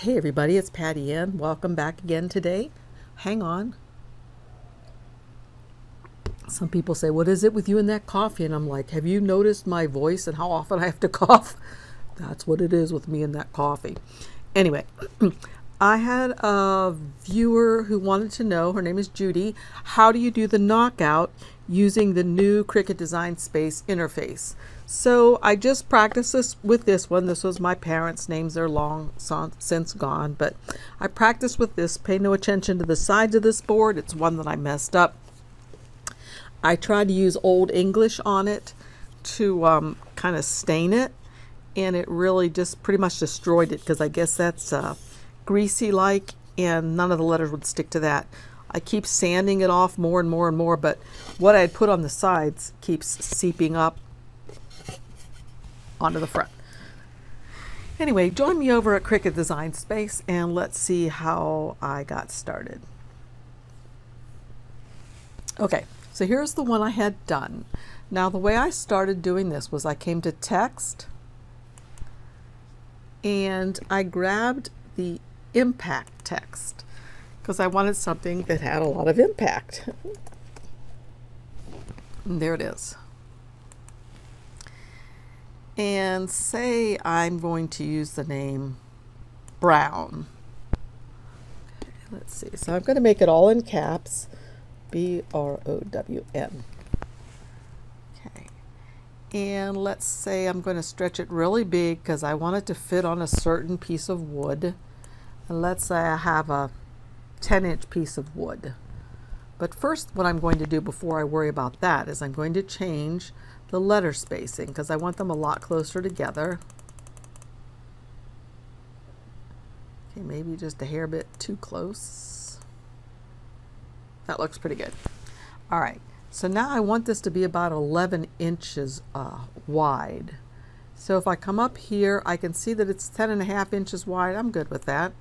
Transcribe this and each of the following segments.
Hey everybody, it's Patty Ann. Welcome back again today. Hang on. Some people say, what is it with you and that coffee? And I'm like, have you noticed my voice and how often I have to cough? That's what it is with me and that coffee. Anyway, I had a viewer who wanted to know, her name is Judy, how do you do the knockout using the new Cricut Design Space interface? So I just practiced this with this one. This was my parents' names. They're long since gone, but I practiced with this. Pay no attention to the sides of this board. It's one that I messed up. I tried to use Old English on it to kind of stain it, and it really just pretty much destroyed it because I guess that's greasy like, and none of the letters would stick to that. I keep sanding it off more and more and more, but what I had put on the sides keeps seeping up onto the front. Anyway, join me over at Cricut Design Space and let's see how I got started. Okay, so here's the one I had done. Now the way I started doing this was I came to text and I grabbed the impact text because I wanted something that had a lot of impact. And there it is. And say I'm going to use the name Brown. Okay, let's see. So I'm going to make it all in caps. B-R-O-W-N. Okay. And let's say I'm going to stretch it really big because I want it to fit on a certain piece of wood. And let's say I have a 10-inch piece of wood. But first, what I'm going to do before I worry about that is I'm going to change the letter spacing because I want them a lot closer together. Okay, maybe just a hair bit too close. That looks pretty good. All right, so now I want this to be about 11 inches wide. So if I come up here, I can see that it's 10.5 inches wide. I'm good with that.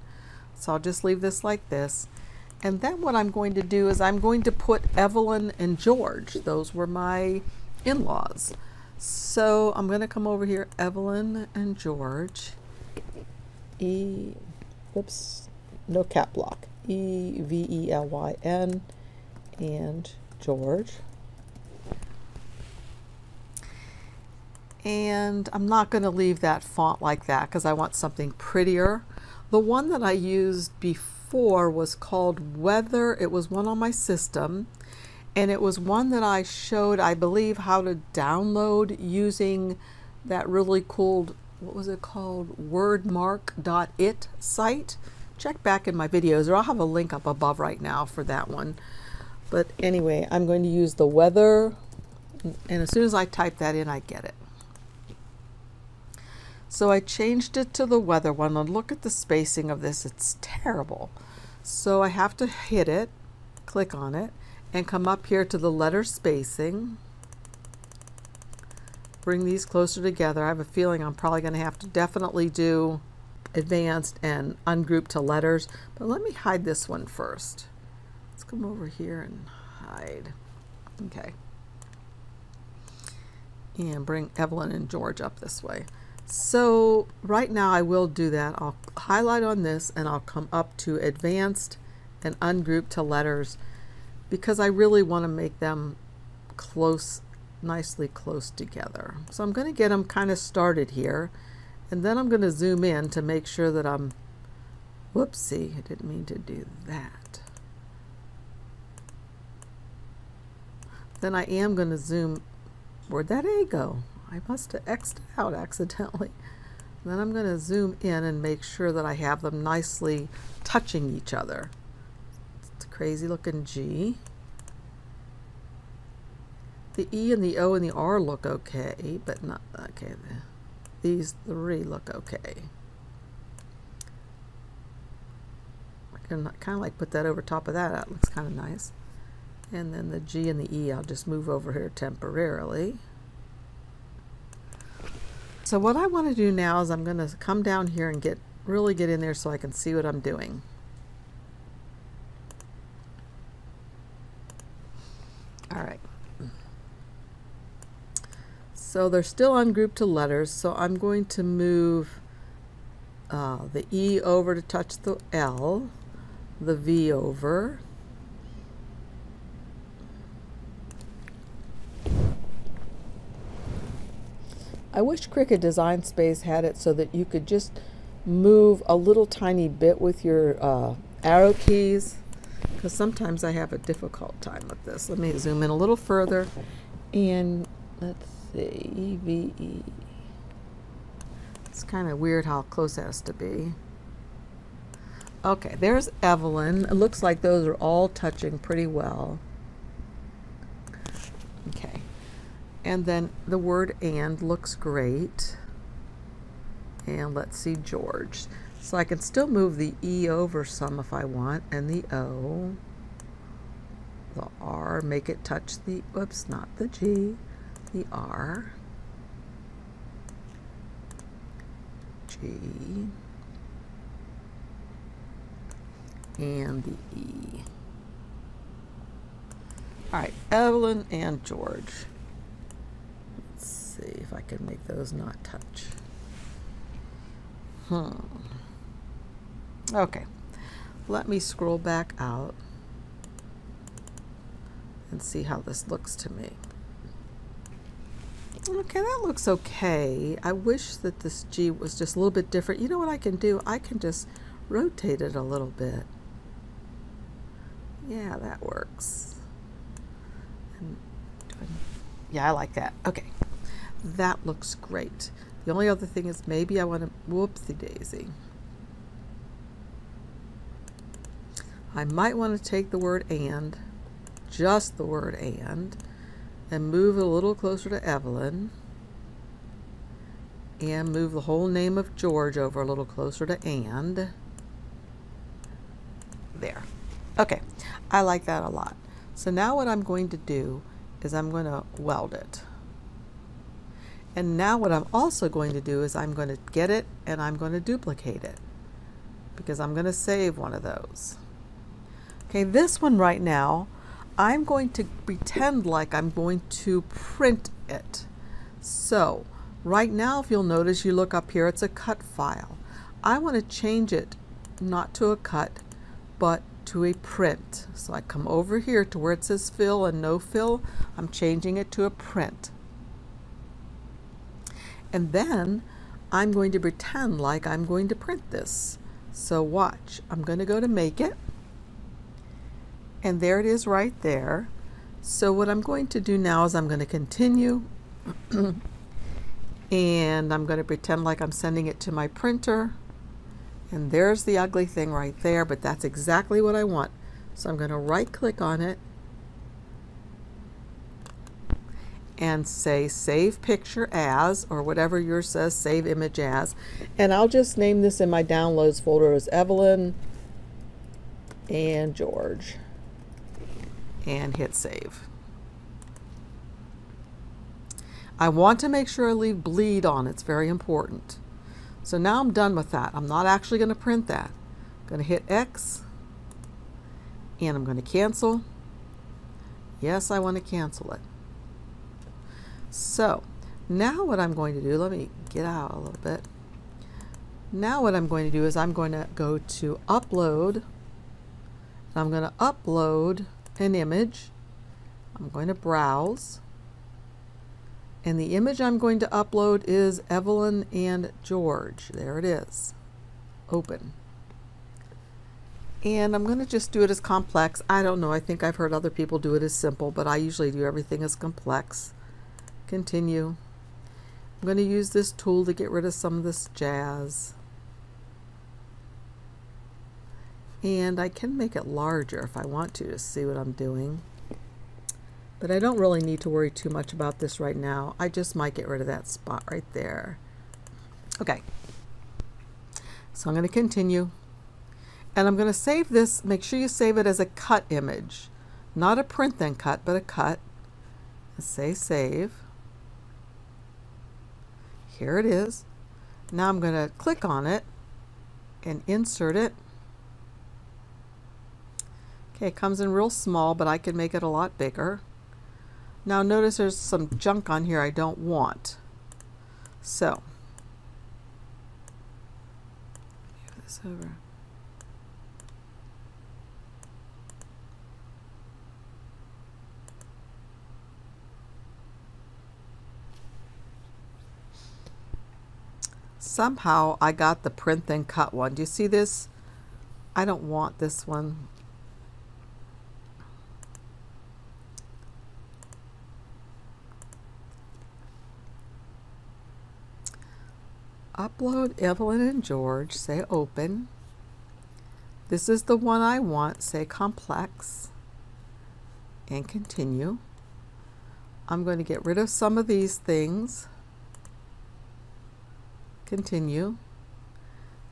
So I'll just leave this like this. And then what I'm going to do is I'm going to put Evelyn and George. Those were my in-laws. So I'm going to come over here, Evelyn and George. Whoops, no cap lock. E-V-E-L-Y-N and George. And I'm not going to leave that font like that because I want something prettier. The one that I used before was called Weather. It was one on my system. And it was one that I showed, I believe, how to download using that really cool, what was it called, wordmark.it site. Check back in my videos, or I'll have a link up above right now for that one. But anyway, I'm going to use the weather, and as soon as I type that in, I get it. So I changed it to the weather one, and look at the spacing of this, it's terrible. So I have to hit it, click on it, and come up here to the letter spacing. Bring these closer together. I have a feeling I'm probably going to have to definitely do advanced and ungroup to letters. But let me hide this one first. Let's come over here and hide. Okay. And bring Evelyn and George up this way. So right now I will do that. I'll highlight on this and I'll come up to advanced and ungroup to letters, because I really want to make them close, nicely close together. So I'm going to get them kind of started here, and then I'm going to zoom in to make sure that I'm, whoopsie, I didn't mean to do that. Then I am going to zoom, where'd that A go? I must have X'd out accidentally. Then I'm going to zoom in and make sure that I have them nicely touching each other. Crazy looking G. The E and the O and the R look okay, but not okay. These three look okay. I can kind of like put that over top of that. That looks kind of nice. And then the G and the E, I'll just move over here temporarily. So what I want to do now is I'm going to come down here and really get in there so I can see what I'm doing. All right. So they're still ungrouped to letters, so I'm going to move the E over to touch the L, the V over, I wish Cricut Design Space had it so that you could just move a little tiny bit with your arrow keys, because sometimes I have a difficult time with this. Let me zoom in a little further, and let's see, EVE. It's kind of weird how close it has to be. Okay, there's Evelyn. It looks like those are all touching pretty well. Okay, and then the word and looks great. And let's see, George. So I can still move the E over some if I want, and the O, the R, make it touch the, whoops, not the G, the R, G, and the E. All right, Evelyn and George. Let's see if I can make those not touch. Okay, let me scroll back out and see how this looks to me. Okay, that looks okay. I wish that this G was just a little bit different. You know what I can do? I can just rotate it a little bit. Yeah, that works. Yeah, I like that. Okay, that looks great. The only other thing is maybe I want to, whoopsie daisy. I might want to take the word and, just the word and move it a little closer to Evelyn, and move the whole name of George over a little closer to and. There. Okay, I like that a lot. So now what I'm going to do is I'm going to weld it. And now what I'm also going to do is I'm going to get it and I'm going to duplicate it, because I'm going to save one of those. Okay, this one right now, I'm going to pretend like I'm going to print it. So right now, if you'll notice, you look up here, it's a cut file. I want to change it not to a cut, but to a print. So I come over here to where it says fill and no fill. I'm changing it to a print. And then I'm going to pretend like I'm going to print this. So watch, I'm going to go to make it. And there it is right there. So what I'm going to do now is I'm going to continue. And I'm going to pretend like I'm sending it to my printer. And there's the ugly thing right there, but that's exactly what I want. So I'm going to right click on it and say save picture as, or whatever yours says, save image as. And I'll just name this in my downloads folder as Evelyn and George, and hit save. I want to make sure I leave bleed on. It's very important. So now I'm done with that. I'm not actually going to print that. I'm going to hit X, and I'm going to cancel. Yes, I want to cancel it. So now what I'm going to do, let me get out a little bit. Now what I'm going to do is I'm going to go to upload. And I'm going to upload an image. I'm going to browse. And the image I'm going to upload is Evelyn and George. There it is. Open. And I'm going to just do it as complex. I don't know. I think I've heard other people do it as simple, but I usually do everything as complex. Continue. I'm going to use this tool to get rid of some of this jazz. And I can make it larger if I want to see what I'm doing. But I don't really need to worry too much about this right now. I just might get rid of that spot right there. Okay. So I'm going to continue. And I'm going to save this. Make sure you save it as a cut image. Not a print then cut, but a cut. Say save. Here it is. Now I'm going to click on it and insert it. Okay, it comes in real small, but I can make it a lot bigger. Now notice there's some junk on here I don't want. So this over. Somehow I got the print then cut one. Do you see this? I don't want this one. Upload Evelyn and George, say open. This is the one I want, say complex, and continue. I'm going to get rid of some of these things. Continue.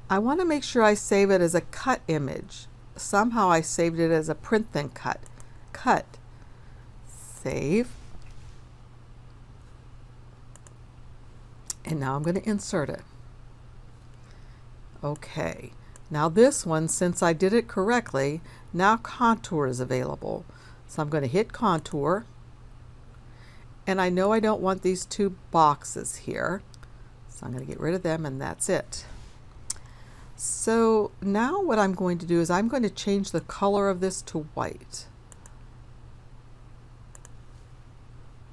I want to make sure I save it as a cut image. Somehow I saved it as a print then cut. Cut. Save. And now I'm going to insert it. Okay. Now this one, since I did it correctly, now contour is available. So I'm going to hit contour. And I know I don't want these two boxes here. So I'm going to get rid of them, and that's it. So now what I'm going to do is I'm going to change the color of this to white.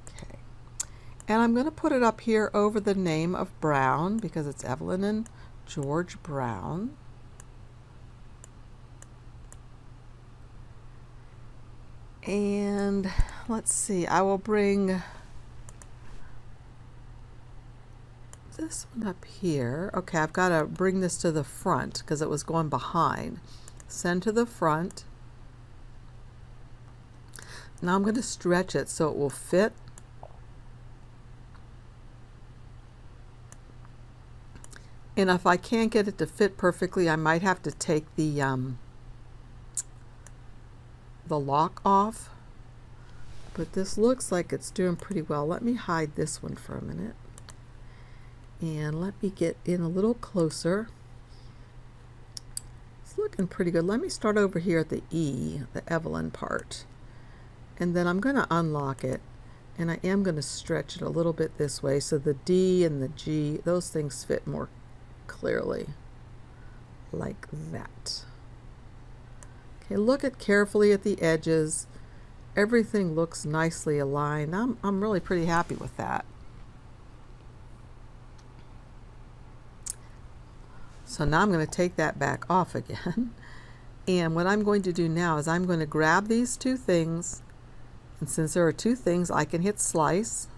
Okay. And I'm going to put it up here over the name of Brown because it's Evelyn and George Brown. And let's see, I will bring this one up here. Okay, I've got to bring this to the front because it was going behind. Send to the front. Now I'm going to stretch it so it will fit. And if I can't get it to fit perfectly, I might have to take the lock off. But this looks like it's doing pretty well. Let me hide this one for a minute. And let me get in a little closer. It's looking pretty good. Let me start over here at the E, the Evelyn part. And then I'm going to unlock it. And I am going to stretch it a little bit this way so the D and the G, those things fit more clearly. Like that. Okay, look carefully at the edges. Everything looks nicely aligned. I'm really pretty happy with that. So now I'm going to take that back off again. And what I'm going to do now is I'm going to grab these two things. And since there are two things, I can hit slice.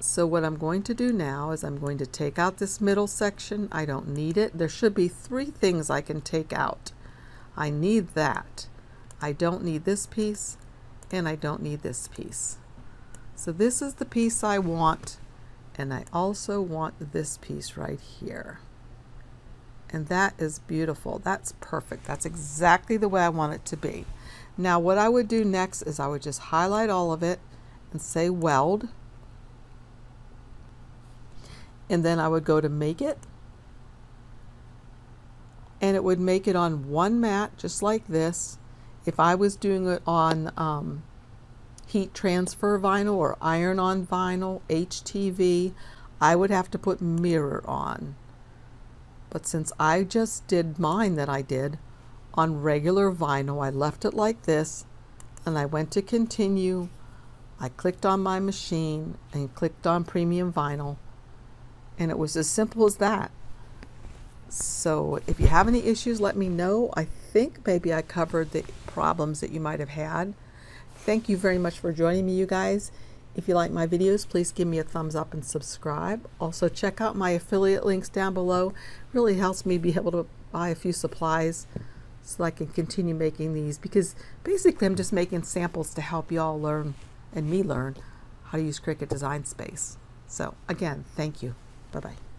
So what I'm going to do now is I'm going to take out this middle section. I don't need it. There should be three things I can take out. I need that. I don't need this piece, and I don't need this piece. So this is the piece I want. And I also want this piece right here. And that is beautiful. That's perfect. That's exactly the way I want it to be. Now what I would do next is I would just highlight all of it and say weld. And then I would go to make it. And it would make it on one mat just like this. If I was doing it on heat transfer vinyl or iron-on vinyl, HTV, I would have to put mirror on. But since I just did mine that I did on regular vinyl, I left it like this, and I went to continue. I clicked on my machine and clicked on premium vinyl, and it was as simple as that. So if you have any issues, let me know. I think maybe I covered the problems that you might have had. Thank you very much for joining me, you guys. If you like my videos, please give me a thumbs up and subscribe. Also, check out my affiliate links down below. It really helps me be able to buy a few supplies so I can continue making these, because basically I'm just making samples to help you all learn and me learn how to use Cricut Design Space. So again, thank you. Bye-bye.